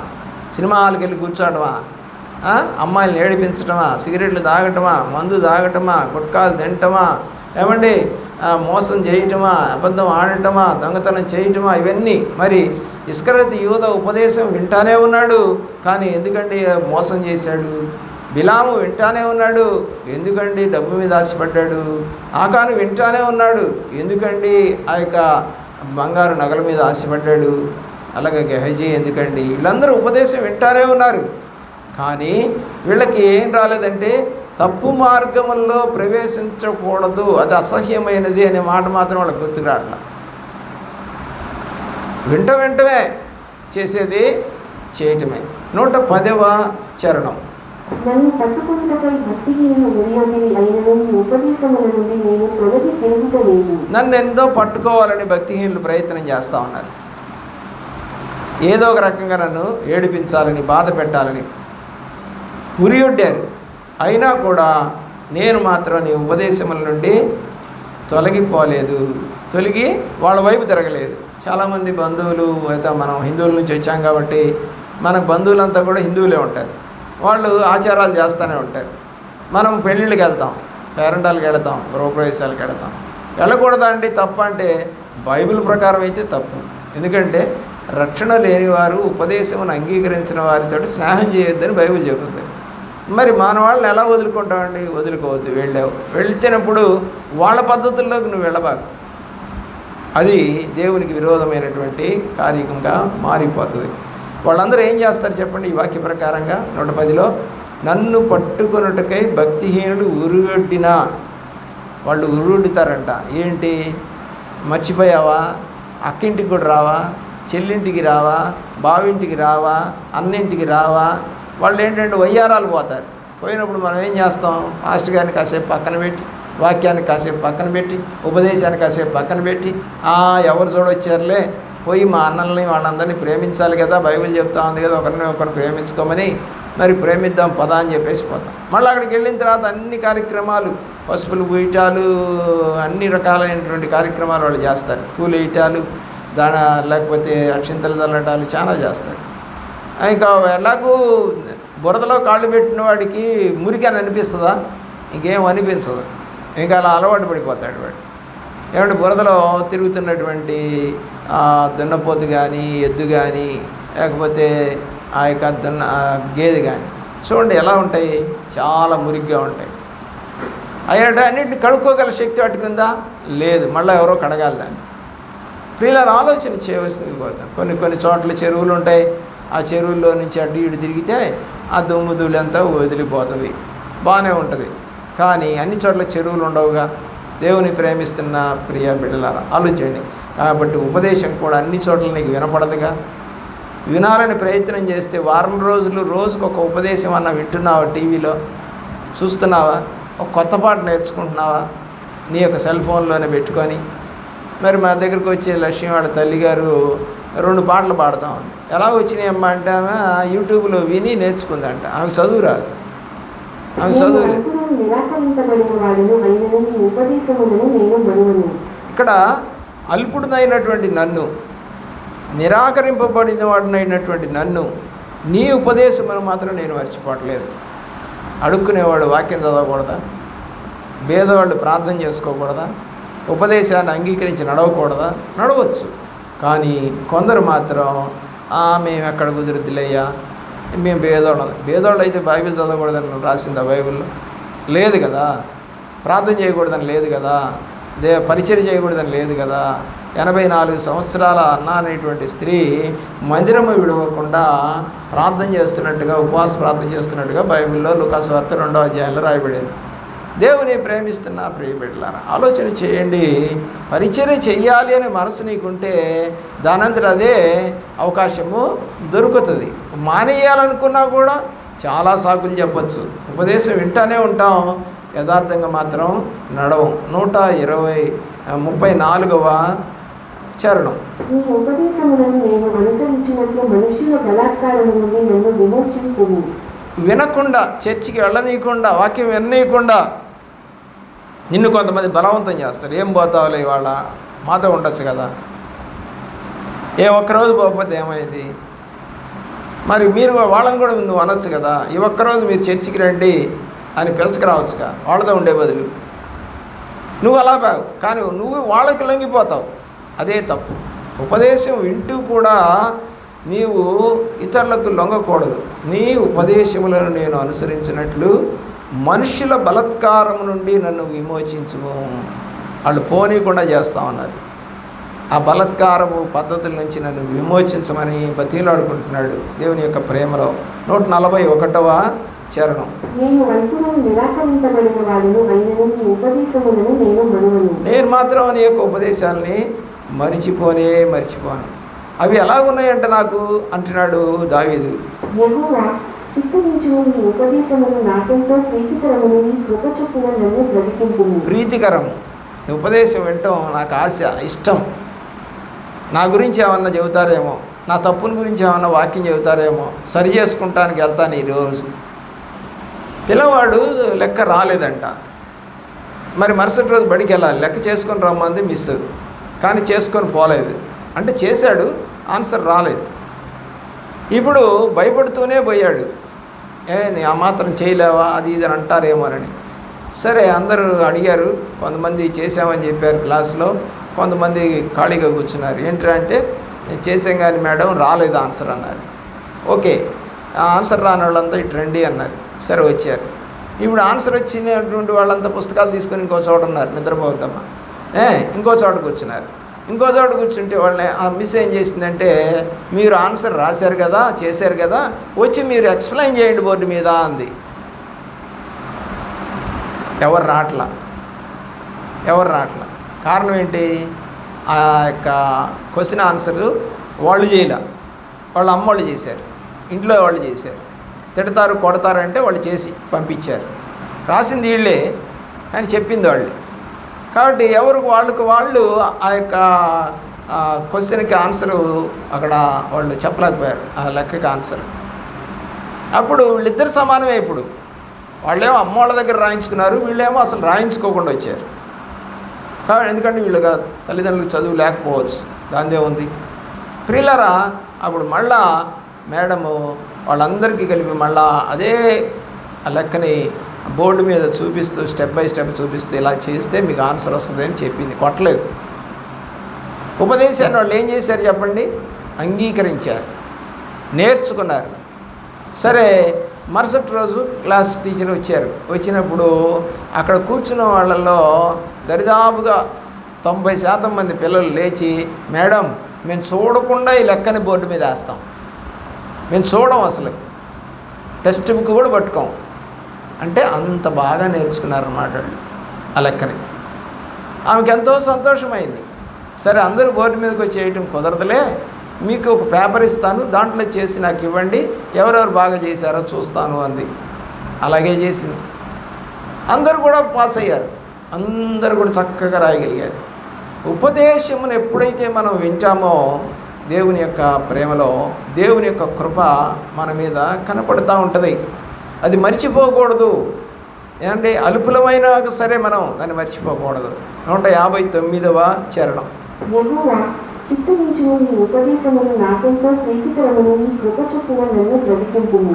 సినిమా హాల్కి వెళ్ళి కూర్చోవటమా, అమ్మాయిలను ఏడిపించటమా, సిగరెట్లు తాగటమా, మందు తాగటమా, గుట్కాలు తినటమా, ఏమండి మోసం చేయటమా, అబద్ధం ఆడటమా, దొంగతనం చేయటమా, ఇవన్నీ. మరి ఇస్కరియోతు యూదా ఉపదేశం వింటానే ఉన్నాడు, కానీ ఎందుకండి మోసం చేశాడు. బిలాము వింటానే ఉన్నాడు, ఎందుకండి డబ్బు మీద ఆశపడ్డాడు. ఆకాను వింటానే ఉన్నాడు, ఎందుకండి ఆ యొక్క బంగారు నగల మీద ఆశపడ్డాడు. అలాగే గెహజీ ఎందుకండి. వీళ్ళందరూ ఉపదేశం వింటానే ఉన్నారు, కానీ వీళ్ళకి ఏం రాలేదంటే తప్పు మార్గముల్లో ప్రవేశించకూడదు, అది అసహ్యమైనది అనే మాట మాత్రం వాళ్ళకి గుర్తుకు రావట్లా. వెంటనే చేసేది చేయటమే. 110వ చరణం. నన్ను పట్టుకొనుటకై భక్తిహీనులు ఉరియొంటివి అయినను నీ ఉపదేశముల నుండి నేను తొలగి తిరుగుటలేదు. నన్ను ఎంతో పట్టుకోవాలని భక్తిహీనులు ప్రయత్నం చేస్తూ ఉన్నారు. ఏదో ఒక రకంగా నన్ను ఏడిపించాలని, బాధ పెట్టాలని ఉరియొడ్డారు. అయినా కూడా నేను మాత్రం నీ ఉపదేశముల నుండి తొలగిపోలేదు, తొలగి వాళ్ళ వైపు తిరగలేదు. చాలామంది బంధువులు అయితే మనం హిందువుల నుంచి వచ్చాం కాబట్టి మనకు బంధువులంతా కూడా హిందువులే ఉంటారు. వాళ్ళు ఆచారాలు చేస్తూనే ఉంటారు. మనం పెళ్ళిళ్ళకి వెళ్తాం, పేరెంటాలకు వెళతాం, గృహప్రవేశాలకు వెళతాం. వెళ్ళకూడదా అండి? తప్పు అంటే బైబిల్ ప్రకారం అయితే తప్పు. ఎందుకంటే రక్షణ లేనివారు ఉపదేశమును అంగీకరించిన వారితో స్నేహం చేయొద్దని బైబిల్ చెబుతుంది. మరి మన వాళ్ళని ఎలా వదులుకుంటామండి? వదులుకోవద్దు. వెళ్తున్నప్పుడు వాళ్ళ పద్ధతుల్లోకి నువ్వు వెళ్ళబాకు, అది దేవునికి విరోధమైనటువంటి కార్యక్రమంగా మారిపోతుంది. వాళ్ళందరూ ఏం చేస్తారు చెప్పండి? ఈ వాక్య ప్రకారంగా 110లో నన్ను పట్టుకొనుటకై భక్తిహీనులు ఉరుగొడ్డినా, వాళ్ళు ఉరుగొడ్డుతారంట. ఏంటి? మర్చిపోయావా? అక్కింటికి కూడా రావా? చెల్లింటికి రావా? బావింటికి రావా? అన్నింటికి రావా? వాళ్ళు ఏంటంటే వయ్యారాలు పోతారు. పోయినప్పుడు మనం ఏం చేస్తాం? పాస్టర్ గారిని కాసేపు పక్కన పెట్టి, వాక్యాన్ని కాసేపు పక్కన పెట్టి, ఉపదేశాన్ని కాసేపు పక్కన పెట్టి, ఎవరు చూడొచ్చారులే, పోయి మా అన్నల్ని వాళ్ళందరినీ ప్రేమించాలి కదా, బైబిల్ చెప్తా ఉంది కదా, ఒకరిని ప్రేమించుకోమని, మరి ప్రేమిద్దాం పదా అని చెప్పేసి పోతాం. మళ్ళీ అక్కడికి వెళ్ళిన తర్వాత అన్ని కార్యక్రమాలు, పసుపులు పూయటాలు, అన్ని రకాలైనటువంటి కార్యక్రమాలు వాళ్ళు చేస్తారు. పూలు వేయటాలు, లేకపోతే అక్షింతలు చల్లటాలు చాలా చేస్తారు. ఇంకా ఎలాగూ బురదలో కాళ్ళు పెట్టిన వాడికి మురికి అని అనిపిస్తుందా? ఇంకేం అనిపించదు. ఇంకా అలా అలవాటు పడిపోతాడు వాడు. ఏమంటే బురదలో తిరుగుతున్నటువంటి దున్నపోతు కానీ, ఎద్దు కానీ, లేకపోతే ఆ యొక్క గేదె కానీ చూడండి ఎలా ఉంటాయి, చాలా మురిగ్గా ఉంటాయి. అన్నింటిని కడుక్కోగల శక్తి పట్టుకుందా? లేదు. మళ్ళీ ఎవరో కడగాలి దాన్ని. ప్రియులారా, ఆలోచన చేయవలసింది కోరుతాం. కొన్ని చోట్ల చెరువులు ఉంటాయి. ఆ చెరువుల్లో నుంచి అటు ఇటు తిరిగితే ఆ దుమ్ము ధూళంతా వదిలిపోతుంది, బాగానే ఉంటుంది. కానీ అన్ని చోట్ల చెరువులు ఉండవుగా. దేవుని ప్రేమిస్తున్న ప్రియ బిడ్డలారా ఆలోచించండి. కాబట్టి ఉపదేశం కూడా అన్ని చోట్ల నీకు వినపడదుగా. వినాలని ప్రయత్నం చేస్తే వారం రోజులు రోజుకు ఒక ఉపదేశం అన్న వింటున్నావా? టీవీలో చూస్తున్నావా? ఒక కొత్త పాట నేర్చుకుంటున్నావా నీ యొక్క సెల్ ఫోన్లోనే పెట్టుకొని? మరి మా దగ్గరకు వచ్చే లక్ష్మి వాళ్ళ తల్లిగారు 2 పాటలు పాడుతూ ఉంది. ఎలా వచ్చినాయమ్మా అంటే ఆమె యూట్యూబ్లో విని నేర్చుకుందంట. ఆమెకు చదువు రాదు, ఆమెకు చదువు లేదు. ఇక్కడ అల్పుడునైనటువంటి నన్ను, నిరాకరింపబడిన వాడినైనటువంటి నన్ను, నీ ఉపదేశమును మాత్రం నేను మర్చిపోవట్లేదు. అడుక్కునేవాడు వాక్యం చదవకూడదా? భేదవాళ్ళు ప్రార్థన చేసుకోకూడదా? ఉపదేశాన్ని అంగీకరించి నడవకూడదా? నడవచ్చు. కానీ కొందరు మాత్రం మేము ఎక్కడ కుదురుద్దులయ్యా, మేము భేదవాళ్ళు అయితే బైబిల్ చదవకూడదని రాసిందా బైబిల్లో? లేదు కదా. ప్రార్థన చేయకూడదని లేదు కదా. పరిచర్య చేయకూడదని లేదు కదా. 84 సంవత్సరాల అన్న అనేటువంటి స్త్రీ మందిరము విడవకుండా ప్రార్థన చేస్తున్నట్టుగా, ఉపవాస ప్రార్థన చేస్తున్నట్టుగా బైబిల్లో లూకాసు వార్త 2వ అధ్యాయంలో రాయబడింది. దేవుని ప్రేమిస్తున్న ప్రియ బిడ్డలారా ఆలోచన చేయండి. పరిచర్య చెయ్యాలి అనే మనసు నీకుంటే దానంతట అదే అవకాశము దొరుకుతుంది. మానేయాలనుకున్నా కూడా చాలా సాకులు చెప్పచ్చు. ఉపదేశం వింటానే ఉంటాం, యథార్థంగా మాత్రం నడవం. 34వ చరణం. నీ ఉపదేశములను నేను అనుసరించినట్లు మనుషుల బలాత్కారము నుండి నన్ను విమోచించుము. వినకుండా, చర్చికి వెళ్ళనీయకుండా, వాక్యం విననీయకుండా నిన్ను కొంతమంది బలవంతం చేస్తారు. ఏం పోతావులే, ఇవాళ మాతో ఉండొచ్చు కదా, ఒక్కరోజు పోకపోతే ఏమైంది, మరి మీరు వాళ్ళని కూడా నువ్వు అనొచ్చు కదా, ఈ ఒక్కరోజు మీరు చర్చికి రండి అని పిలుచుకురావచ్చుగా వాళ్ళతో ఉండే బదులు. నువ్వు అలా కానీ నువ్వు వాళ్ళకి లొంగిపోతావు, అదే తప్పు. ఉపదేశం వింటూ కూడా నీవు ఇతరులకు లొంగకూడదు. నీ ఉపదేశములను నేను అనుసరించినట్లు మనుషుల బలాత్కారము నుండి నన్ను విమోచించుము. వాళ్ళు పోనీకుండా చేస్తా ఉన్నారు. ఆ బలాత్కారము పద్ధతుల నుంచి నన్ను విమోచించమని బతిలాడుకుంటున్నాడు దేవుని యొక్క ప్రేమలో. 141వ చరణం. నేను మాత్రం నీ యొక్క ఉపదేశాలని మరిచిపోను. అవి ఎలాగున్నాయంట నాకు అంటున్నాడు దావీదు. ప్రీతికరము ఉపదేశం వినటం నాకు ఆశ, ఇష్టం. నా గురించి ఏమన్నా చెబుతారేమో, నా తప్పుని గురించి ఏమన్నా వాక్యం చెబుతారేమో, సరి చేసుకుంటానికి వెళ్తాను. ఈరోజు పిల్లవాడు లెక్క రాలేదంట, మరి మరుసటి రోజు బడికి వెళ్ళాలి, లెక్క చేసుకొని రమ్మంది మిస్, కానీ చేసుకొని పోలేదు. అంటే చేశాడు, ఆన్సర్ రాలేదు. ఇప్పుడు భయపడుతూనే పోయాడు, నీ ఆ మాత్రం చేయలేవా అది ఇది అని అంటారేమోనని. సరే అందరూ అడిగారు, కొంతమంది చేసామని చెప్పారు క్లాస్లో, కొంతమంది ఖాళీగా కూర్చున్నారు. ఏంటంటే చేసాం కానీ మేడం రాలేదు ఆన్సర్ అన్నారు. ఓకే, ఆన్సర్ రాని వాళ్ళంతా ఇటు రండి అన్నారు. సరే వచ్చారు. ఇప్పుడు ఆన్సర్ వచ్చినటువంటి వాళ్ళంతా పుస్తకాలు తీసుకొని ఇంకో చోట ఉన్నారు, నిద్రపోతామా. ఇంకో చోటకు వచ్చినారు. ఇంకో చోట కూర్చుంటే వాళ్ళని ఆ మిస్ ఏం చేసిందంటే, మీరు ఆన్సర్ రాశారు కదా, చేశారు కదా, వచ్చి మీరు ఎక్స్ప్లెయిన్ చేయండి బోర్డు మీద అంది. ఎవరు రాట్లా. కారణం ఏంటి? ఆ యొక్క క్వశ్చన్ ఆన్సర్ వాళ్ళు చేయలే, వాళ్ళ అమ్మ వాళ్ళు చేశారు, ఇంట్లో వాళ్ళు చేశారు. తిడతారు కొడతారు అంటే వాళ్ళు చేసి పంపించారు. రాసింది వీళ్ళే అని చెప్పింది వాళ్ళే. కాబట్టి వాళ్ళకు వాళ్ళు ఆ యొక్క క్వశ్చన్కి ఆన్సరు అక్కడ వాళ్ళు చెప్పలేకపోయారు, ఆ లెక్కకి ఆన్సర్. అప్పుడు వీళ్ళిద్దరు సమానమే. ఇప్పుడు వాళ్ళేమో అమ్మ వాళ్ళ దగ్గర రాయించుకున్నారు, వీళ్ళేమో అసలు రాయించుకోకుండా వచ్చారు. కాబట్టి ఎందుకంటే వీళ్ళుగా తల్లిదండ్రులకు చదువు లేకపోవచ్చు, దానిదే ఉంది. ప్రియులరా, అప్పుడు మళ్ళా మేడము వాళ్ళందరికీ కలిపి మళ్ళా అదే ఆ లెక్కని బోర్డు మీద చూపిస్తూ స్టెప్ బై స్టెప్ చూపిస్తూ ఇలా చేస్తే మీకు ఆన్సర్ వస్తుంది అని చెప్పింది. కొట్టలేదు. ఉపదేశాన్ని వాళ్ళు ఏం చేశారు చెప్పండి? అంగీకరించారు, నేర్చుకున్నారు. సరే మరుసటి రోజు క్లాస్ టీచర్ వచ్చారు. వచ్చినప్పుడు అక్కడ కూర్చున్న వాళ్ళల్లో దరిదాపుగా 90% మంది పిల్లలు లేచి, మేడం మేము చూడకుండా ఈ లెక్కని బోర్డు మీద వేస్తాం, మేము చూడం, అసలు టెక్స్ట్ బుక్ కూడా పట్టుకోం అంటే అంత బాగా నేర్చుకున్నారన్నమాట ఆ లెక్కని. ఆమెకి ఎంతో సంతోషమైంది. సరే అందరూ బోర్డు మీదకి వచ్చి చేయటం కుదరదులే, మీకు ఒక పేపర్ ఇస్తాను, దాంట్లో చేసి నాకు ఇవ్వండి, ఎవరెవరు బాగా చేశారో చూస్తాను అంది. అలాగే చేసింది. అందరూ కూడా పాస్ అయ్యారు, అందరూ కూడా చక్కగా రాయగలిగారు. ఉపదేశమును ఎప్పుడైతే మనం వింటామో దేవుని యొక్క ప్రేమలో దేవుని యొక్క కృప మన మీద కనపడుతూ ఉంటుంది. అది మర్చిపోకూడదు. ఏమంటే అలుపులమైనా సరే మనం దాన్ని మర్చిపోకూడదు. 159వ చరణం.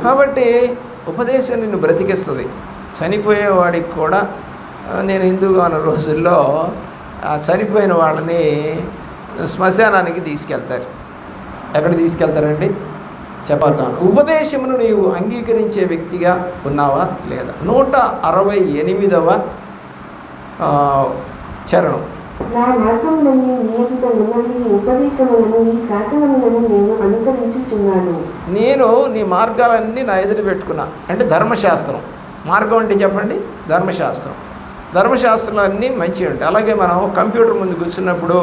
కాబట్టి ఉపదేశం నిన్ను బ్రతికిస్తుంది. చనిపోయేవాడికి కూడా, నేను హిందూగా ఉన్న రోజుల్లో చనిపోయిన వాళ్ళని శ్మశానానికి తీసుకెళ్తారు. ఎక్కడ తీసుకెళ్తారండి చెప్తాను. ఉపదేశమును నీవు అంగీకరించే వ్యక్తిగా ఉన్నావా లేదా? 168వ చరణం. నేను నీ మార్గాలన్నీ నా ఎదురు పెట్టుకున్నా. అంటే ధర్మశాస్త్రం. మార్గం అంటే చెప్పండి, ధర్మశాస్త్రం. ధర్మశాస్త్రాలు అన్నీ మంచివి ఉంటాయి. అలాగే మనం కంప్యూటర్ ముందు కూర్చున్నప్పుడు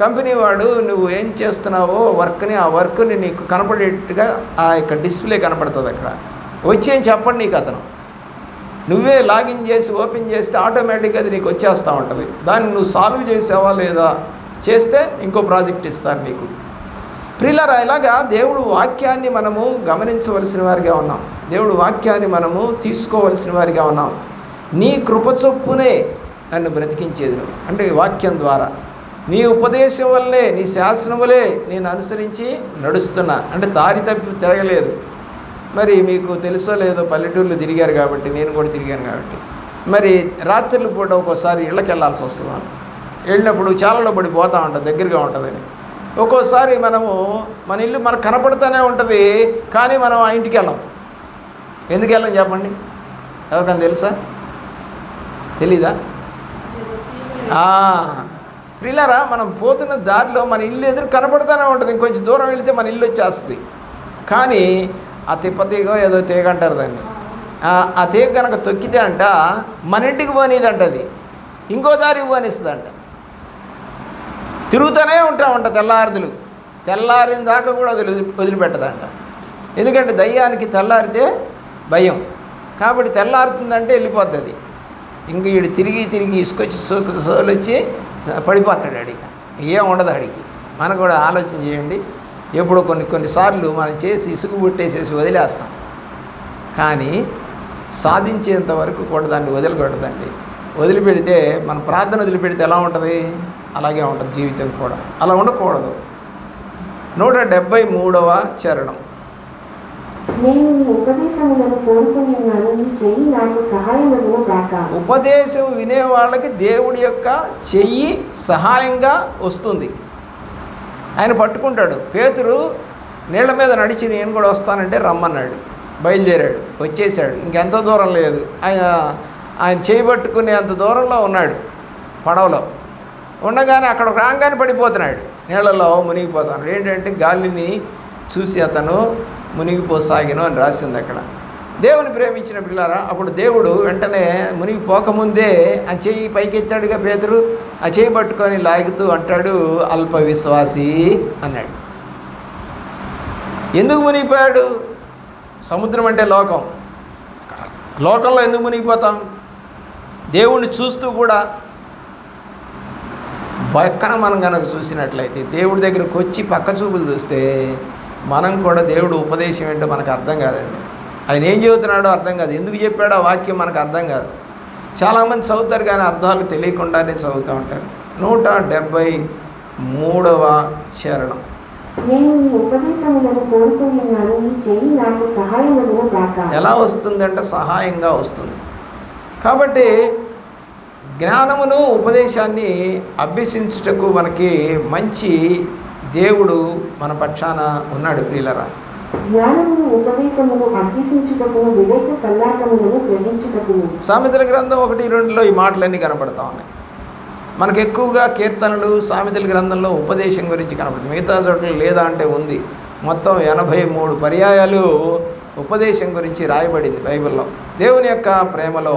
కంపెనీ వాడు నువ్వు ఏం చేస్తున్నావో వర్క్ని, ఆ వర్క్ని నీకు కనపడేట్టుగా ఆ యొక్క డిస్ప్లే కనపడుతుంది. అక్కడ వచ్చి ఏం చెప్పండి నీకు అతను, నువ్వే లాగిన్ చేసి ఓపెన్ చేస్తే ఆటోమేటిక్గా అది నీకు వచ్చేస్తూ ఉంటుంది. దాన్ని నువ్వు సాల్వ్ చేసావా లేదా, చేస్తే ఇంకో ప్రాజెక్ట్ ఇస్తారు నీకు. ప్రియులారా, ఇలాగా దేవుడు వాక్యాన్ని మనము గమనించవలసిన వారిగా ఉన్నాం. దేవుడు వాక్యాన్ని మనము తీసుకోవలసిన వారిగా ఉన్నాం. నీ కృప చొప్పునే నన్ను బ్రతికించేది నువ్వు, అంటే వాక్యం ద్వారా నీ ఉపదేశం వల్లే, నీ శాసనం వల్లే నేను అనుసరించి నడుస్తున్నా, అంటే దారి తప్పి తిరగలేదు. మరి మీకు తెలుసో లేదో, పల్లెటూళ్ళు తిరిగారు కాబట్టి, నేను కూడా తిరిగాను కాబట్టి, మరి రాత్రుల పూట ఒక్కోసారి ఇళ్ళకి వెళ్ళాల్సి వస్తున్నాను. వెళ్ళినప్పుడు చాలలో పడిపోతూ ఉంటుంది, దగ్గరగా ఉంటుందని. ఒక్కోసారి మన ఇల్లు మనకు కనపడుతూనే ఉంటుంది, కానీ మనం ఆ ఇంటికి వెళ్ళాం. ఎందుకు వెళ్ళాం చెప్పండి, ఎవరికైనా తెలుసా? తెలీదా? ప్రియులారా, మనం పోతున్న దారిలో మన ఇల్లు ఎదురు కనపడుతూనే ఉంటుంది. ఇంకొంచెం దూరం వెళితే మన ఇల్లు వచ్చేస్తుంది. కానీ ఆ తిప్పతీగో ఏదో తీగ అంటారు దాన్ని, ఆ తీగ కనుక తొక్కితే అంట మన ఇంటికి పోనీదంట, అది ఇంకో దారికి పోనిస్తుందంట. తిరుగుతూనే ఉంటామంట తెల్లారిన దాకా కూడా వదిలిపెట్టదంట. ఎందుకంటే దయ్యానికి తెల్లారితే భయం కాబట్టి, తెల్లారుతుందంటే వెళ్ళిపోద్ది అది. ఇంక వీడు తిరిగి ఇసుకొచ్చి సోలు వచ్చి పడిపోతాడు. అడిగి ఏం ఉండదు అడిగి. మనం కూడా ఆలోచన చేయండి. ఎప్పుడో కొన్నిసార్లు మనం చేసి ఇసుకు పుట్టేసేసి వదిలేస్తాం, కానీ సాధించేంత వరకు కూడా దాన్ని వదిలిపెట్టదండి. వదిలిపెడితే, మన ప్రార్థన వదిలిపెడితే ఎలా ఉంటుంది? అలాగే ఉంటుంది జీవితం కూడా. అలా ఉండకూడదు. 173వ చరణం. నేను నీ ఉపదేశములను కోరుకుని ఉన్నాను, నీ చెయ్యి నాకు సహాయమును గాక. ఉపదేశం వినే వాళ్ళకి దేవుడి యొక్క చెయ్యి సహాయంగా వస్తుంది. ఆయన పట్టుకుంటాడు. పేతురు నీళ్ళ మీద నడిచి నేను కూడా వస్తానంటే రమ్మన్నాడు, బయలుదేరాడు, వచ్చేసాడు. ఇంకెంత దూరం లేదు, ఆయన చేయి పట్టుకునే అంత దూరంలో ఉన్నాడు పడవలో. ఉండగానే అక్కడ రాగానే పడిపోతున్నాడు, నీళ్ళలో మునిగిపోతాడు. ఏంటంటే గాలిని చూసి అతను మునిగిపోసాగిను అని రాసి ఉంది అక్కడ. దేవుని ప్రేమించిన పిల్లారా, అప్పుడు దేవుడు వెంటనే మునిగిపోకముందే ఆ చెయ్యి పైకెత్తాడుగా పేతురు. ఆ చెయ్యి పట్టుకొని లాగుతూ అంటాడు, అల్ప విశ్వాసి అన్నాడు. ఎందుకు మునిగిపోయాడు? సముద్రం అంటే లోకంలో ఎందుకు మునిగిపోతాం? దేవుణ్ణి చూస్తూ కూడా పక్కన మనం కనుక చూసినట్లయితే, దేవుడి దగ్గరకు వచ్చి పక్క చూపులు చూస్తే మనం కూడా దేవుడు ఉపదేశం ఏంటో మనకు అర్థం కాదండి. ఆయన ఏం చెబుతున్నాడో అర్థం కాదు, ఎందుకు చెప్పాడో ఆ వాక్యం మనకు అర్థం కాదు. చాలామంది చదువుతారు కానీ అర్థాలు తెలియకుండానే చదువుతూ ఉంటారు. 173వ చరణం. నేను నీ ఉపదేశములను కోరుకుని ఉన్నాను, నీ చెయ్యి నాకు సహాయమును గాక. ఎలా వస్తుందంటే సహాయంగా వస్తుంది. కాబట్టి జ్ఞానమును ఉపదేశాన్ని అభ్యసించుటకు మనకి మంచి దేవుడు మన పక్షాన ఉన్నాడు. ప్రియులరా, జ్ఞానమును ఉపదేశమును అభ్యసించుటకు, వివేక సల్లాపములను గ్రహించుటకు. సామెతల గ్రంథం 1-2లో ఈ మాటలన్నీ కనపడతా ఉన్నాయి. మనకు ఎక్కువగా కీర్తనలు సామెతల గ్రంథంలో ఉపదేశం గురించి కనపడుతుంది. మిగతా చోట్ల లేదా అంటే ఉంది. మొత్తం 83 పర్యాయాలు ఉపదేశం గురించి రాయబడింది బైబిల్లో. దేవుని యొక్క ప్రేమలో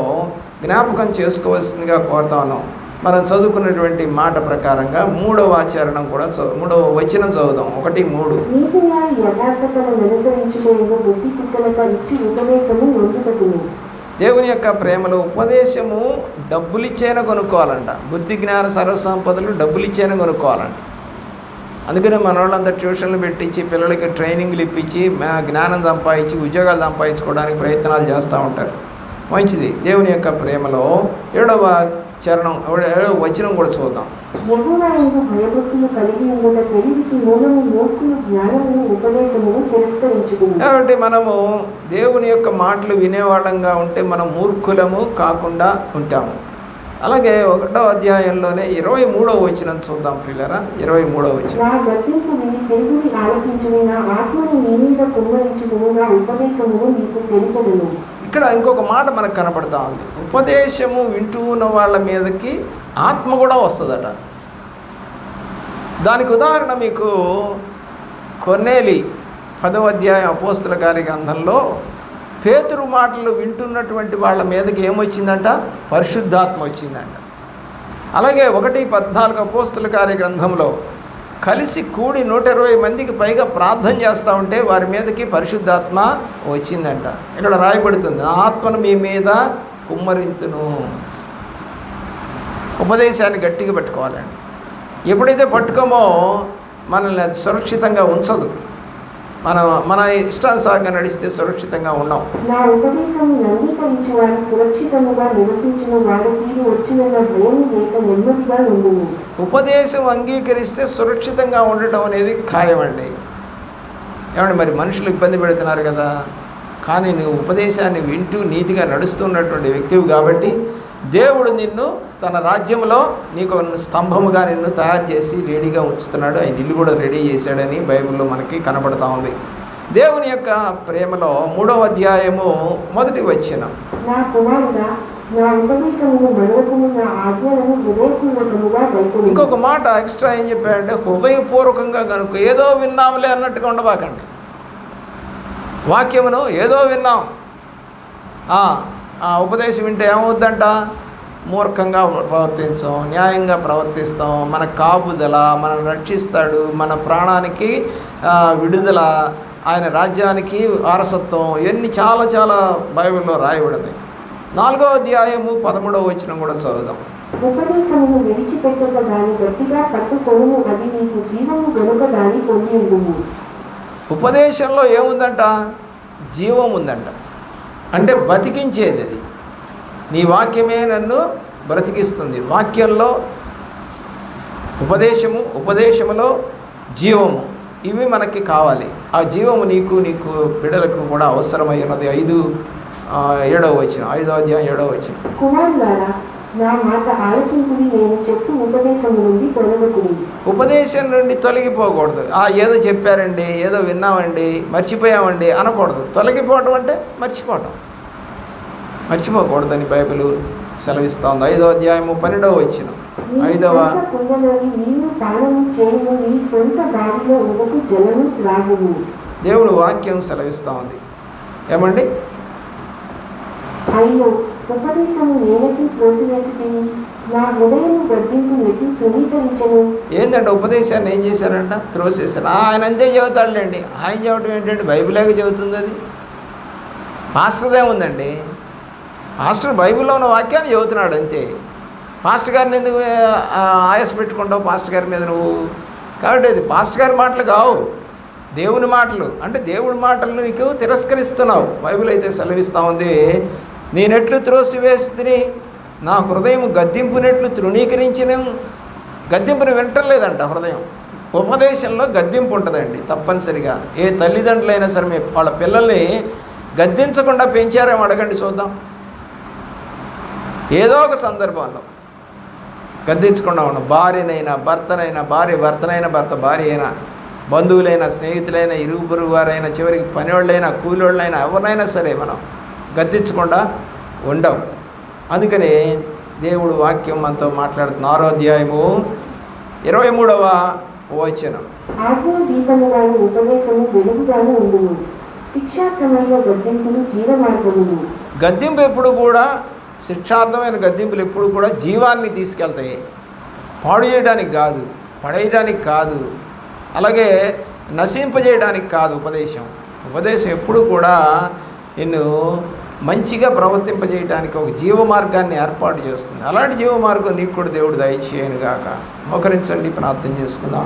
జ్ఞాపకం చేసుకోవాల్సిందిగా కోరుతా ఉన్నాం. మనం చదువుకున్నటువంటి మాట ప్రకారంగా 3వ చరణం కూడా 3వ వచనం చదువుదాం. 1-3. నీతి న్యాయ యథార్థతలను అనుసరించుటకు బుద్ధి కుశలత ఇచ్చి ఉపదేశము నొందుటకును. దేవుని యొక్క ప్రేమలో ఉపదేశము డబ్బులిచ్చేన కొనుక్కోవాలంట. బుద్ధి జ్ఞాన సర్వసంపదలు డబ్బులిచ్చేన కొనుక్కోవాలంట. అందుకనే మన వాళ్ళంతా ట్యూషన్లు పెట్టించి పిల్లలకి ట్రైనింగ్లు ఇప్పించి జ్ఞానం సంపాదించి ఉద్యోగాలు సంపాదించుకోవడానికి ప్రయత్నాలు చేస్తూ ఉంటారు. మంచిది. దేవుని యొక్క ప్రేమలో 7వ చరణం 7వ వచనం కూడా చూద్దాం. యెహోవా యందు భయభక్తులు కలిగి ఉండుట తెలివికి మూలము, మూర్ఖులు జ్ఞానమును ఉపదేశమును తిరస్కరించుదురు. కాబట్టి మనము దేవుని యొక్క మాటలు వినేవాళ్ళంగా ఉంటే మనం మూర్ఖులము కాకుండా ఉంటాము. అలాగే 1వ అధ్యాయంలోనే 23వ వచనం చూద్దాం ప్రియులారా. 23వ వచనం. నా గద్దింపు విని తెలుగుని ఆలకించుని, నా ఆత్మను నీ మీద కుమ్మరించుదును, నా ఉపదేశమును నీకు తెలుపుదును. ఇక్కడ ఇంకొక మాట మనకు కనపడతా ఉంది. ఉపదేశము వింటూ ఉన్న వాళ్ళ మీదకి ఆత్మ కూడా వస్తుందట. దానికి ఉదాహరణ మీకు కొర్నేలి 10వ అధ్యాయం అపోస్తుల కార్యగ్రంథంలో పేతురు మాటలు వింటున్నటువంటి వాళ్ళ మీదకి ఏమొచ్చిందంట? పరిశుద్ధాత్మ వచ్చిందంట. అలాగే 1:14 అపోస్తుల కార్యగ్రంథంలో కలిసి కూడి 120 మందికి పైగా ప్రార్థన చేస్తూ ఉంటే వారి మీదకి పరిశుద్ధాత్మ వచ్చిందంట. ఇక్కడ రాయబడుతుంది, ఆత్మను మీ మీద కుమ్మరింతును. ఉపదేశాన్ని గట్టిగా పట్టుకోవాలండి. ఎప్పుడైతే పట్టుకోమో మనల్ని అది సురక్షితంగా ఉంచదు. మన ఇష్టానుసారంగా నడిస్తే సురక్షితంగా ఉన్నాం. నా ఉపదేశము అంగీకరించు వారు సురక్షితముగా నివసించును, వారు తీరు వచ్చిన భయము లేక నెమ్మదిగా ఉండును. ఉపదేశం అంగీకరిస్తే సురక్షితంగా ఉండటం అనేది ఖాయమండి. ఏమంటే మరి మనుషులు ఇబ్బంది పెడుతున్నారు కదా, కానీ నువ్వు ఉపదేశాన్ని వింటూ నీతిగా నడుస్తున్నటువంటి వ్యక్తివి కాబట్టి దేవుడు నిన్ను తన రాజ్యంలో నీకు స్తంభముగా నిన్ను తయారు చేసి రెడీగా ఉంచుతున్నాడు. ఆయన ఇల్లు కూడా రెడీ చేశాడని బైబిల్లో మనకి కనబడతా ఉంది. దేవుని యొక్క ప్రేమలో 3వ అధ్యాయము 1వ వచనం, నా కుమారుడా, నా ఉపదేశమును మరువకుము, నా ఆజ్ఞలను హృదయపూర్వకముగా గైకొనుము. ఇంకొక మాట ఎక్స్ట్రా ఏం చెప్పాడంటే హృదయపూర్వకంగా కనుక ఏదో విన్నాంలే అన్నట్టుగా ఉండబాకండి. వాక్యమును ఏదో విన్నాం, ఆ ఉపదేశం వింటే ఏమవుద్దంట, మూర్ఖంగా ప్రవర్తించాం, న్యాయంగా ప్రవర్తిస్తాం, మన కాపుదల, మనల్ని రక్షిస్తాడు, మన ప్రాణానికి విడుదల, ఆయన రాజ్యానికి వారసత్వం, ఇవన్నీ చాలా చాలా బైబిల్లో రాయబడింది. 4వ అధ్యాయము 13వ వచనం కూడా చదువుదాం. ఉపదేశమును విడిచిపెట్టక దాని గట్టిగా పట్టుకొనుము, అది నీకు జీవము గనుక దాని పొంది ఉండుము. ఉపదేశంలో ఏముందంట, జీవం ఉందంట. అంటే బతికించేది అది. నీ వాక్యమే నన్ను బ్రతికిస్తుంది. వాక్యంలో ఉపదేశములో జీవము, ఇవి మనకి కావాలి. ఆ జీవము నీకు బిడ్డలకు కూడా అవసరమై ఉన్నది. 5వ వచనం, 5వ అధ్యాయం 7వ వచనం. కుమారులారా, నా మాట ఆలకింపుడి, నేను చెప్పు ఉపదేశము నుండి తొలగకుడి. ఉపదేశం నుండి తొలగిపోకూడదు. ఏదో చెప్పారండి, ఏదో విన్నామండి, మర్చిపోయామండి అనకూడదు. తొలగిపోవటం అంటే మర్చిపోకూడదని బైబిల్ సెలవిస్తోంది. 5వ అధ్యాయము 12వ వచనం. 5వ కుండలోని నీళ్లు పానము చేయుము, నీ సొంత బావిలో ఉదకు జలము త్రాగుము. దేవుడు వాక్యం సెలవిస్తూ ఉంది. ఏమండి, అయ్యో, ఉపదేశము నేనెట్లు త్రోసివేసితిని, నా హృదయము గద్దింపు నెట్లు తృణీకరించెను. ఏంటంటే ఉపదేశాన్ని ఏం చేశారంట, త్రోసేశారు. ఆయన అంతే చెబుతాడులేండి. ఆయన చెప్పడం ఏంటంటే బైబిలేగా చెబుతుంది. అది పాస్టర్దే ఉందండి. పాస్టర్ బైబిల్లో ఉన్న వాక్యాన్ని చెబుతున్నాడు అంతే. పాస్టర్ గారిని ఎందుకు ఆయాస పెట్టుకుంటావు పాస్టర్ గారి మీద నువ్వు? కాబట్టి అది పాస్టర్ గారి మాటలు కావు, దేవుని మాటలు. అంటే దేవుడి మాటలను నీకు తిరస్కరిస్తున్నావు. బైబిల్ అయితే సెలవిస్తూ ఉంది, నేనెట్లు త్రోసివేస్తిని, నా హృదయం గద్దింపునెట్లు తృణీకరించిన. గద్దింపుని వింటలేదంట హృదయం. ఉపదేశంలో గద్దింపు ఉంటుందండి తప్పనిసరిగా. ఏ తల్లిదండ్రులైనా సరే వాళ్ళ పిల్లల్ని గద్దించకుండా పెంచారేమో అడగండి చూద్దాం. ఏదో ఒక సందర్భంలో గద్దించకుండా ఉన్నాం. భార్యనైనా భర్తనైనా, భర్త భార్య అయినా, బంధువులైనా, స్నేహితులైనా, ఇరుగు పొరుగు వారైనా, చివరికి పనివాళ్ళైనా, కూలోళ్ళైనా, ఎవరినైనా సరే మనం గద్దించకుండా ఉండం. అందుకని దేవుడు వాక్యం మనతో మాట్లాడుతున్న 6వ అధ్యాయము 23వ వచనం. ఆజ్ఞాదీపముగాను ఉపదేశము వెలుగుగాను ఉండును, శిక్షార్థమైన గద్దింపులు జీవమార్గములు. గద్దింపు ఎప్పుడు కూడా, శిక్షార్థమైన గద్దింపులు ఎప్పుడు కూడా జీవాన్ని తీసుకెళ్తాయి, పాడు చేయడానికి కాదు, పడేయడానికి కాదు, అలాగే నశింపజేయడానికి కాదు. ఉపదేశం ఎప్పుడు కూడా నిన్ను మంచిగా ప్రవర్తింపజేయడానికి ఒక జీవ మార్గాన్ని ఏర్పాటు చేస్తుంది. అలాంటి జీవ మార్గం నీకు కూడా దేవుడు దయచేయను గాక. మోకరించండి, ప్రార్థన చేసుకుందాం.